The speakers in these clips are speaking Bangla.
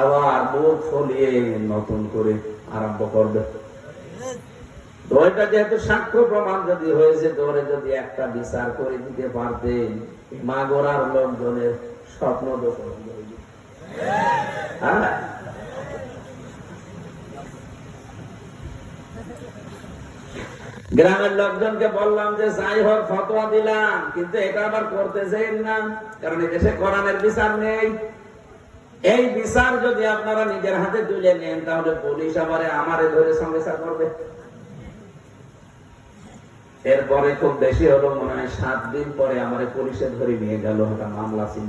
আবার বুক ফলিয়ে নতুন করে আরম্ভ করবে। তো ওইটা যেহেতু সাক্ষ্য প্রমাণ যদি হয়েছে, তোরে যদি একটা বিচার করে দিতে পারতেন, মাগোরার লোকজনের স্বপ্ন দোষণ হয়ে যেত। হ্যাঁ, গ্রামের লোকজনকে বললাম যে যাই হোক ফতোয়া দিলাম, কিন্তু এটা আবার করতে চাইেন না, কারণ দেশে কোরআনের বিচার নেই। এই বিচার যদি আপনারা নিজের হাতে তুলে নেন, তাহলে পুলিশ আবার আমারে ধরে সংসার করবে। এরপরে খুব বেশি হলো মনে হয় 7 দিন পরে আমারে পুলিশে ধরে নিয়ে গেল, একটা মামলা ছিল।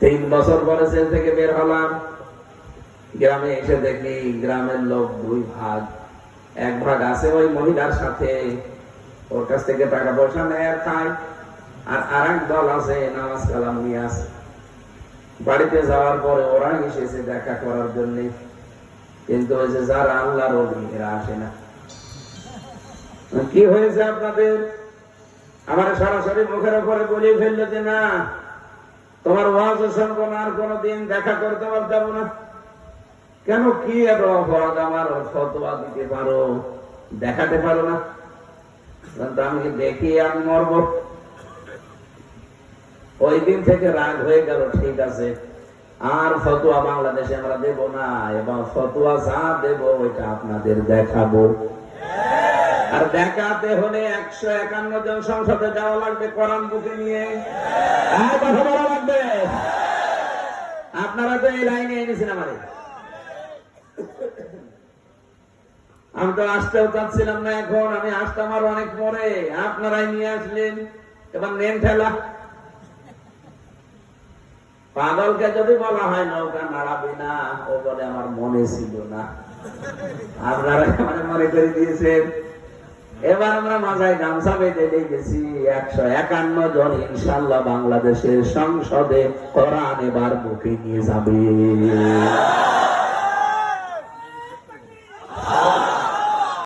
3 বছর পরে জেল থেকে বের হলাম। গ্রামে এসে দেখি গ্রামের লোক 2 ভাগ। এক ভাগ আছে ওই মহিলার সাথে, ওর কাছ থেকে টাকা পয়সা নেয় খায়, আর আরেক দল আছে নামাজ কালাম নিয়ে আসে। বাড়িতে যাওয়ার পরে ওরা এসেছে দেখা করার জন্য, কিন্তু ওই যে যারা আল্লাহর ওলি এরা আসে না। কি হয়েছে আপনাদের? আমার সরাসরি মুখের উপরে বলে ফেললো যে না, তোমার ওয়াজ শুনবো না, আর কোনদিন দেখা করতে পারতাম না। কেন, কি এত অপরাধ? আমার ফতোয়া দিতে পারো, দেখাতে পারো না? আমি দেখি আমি মরবো। ওই দিন থেকে রাগ হয়ে গেল, ঠিক আছে আর ফতোয়া বাংলাদেশে আমরা দেব না, এবং ফতোয়া যা দেব ওইটা আপনাদের দেখাবো। আর দেখাতে হলে 151 জন সংসদে যাওয়া লাগবে, কোরআন বুকে নিয়ে কথা বলা লাগবে। আপনারা তো এই লাইনে এনেছেন আমারে, আমি তো আসতেও চাচ্ছিলাম না। এখন আমি আসতাম আর অনেক পরে, আপনারাই নিয়ে আসলেন। এবার নেন ঠেলা। পাগলকে যদি বলা হয় নৌকা নাড়াবি না, ও বলে আমার মনে ছিল না। আপনারা মনে করে দিয়েছেন। এবার আমরা মাথায় গামছা বেঁধে গেছি। 151 জন ইনশাল্লাহ বাংলাদেশের সংসদে কোরআন এবার বুকে নিয়ে যাবে।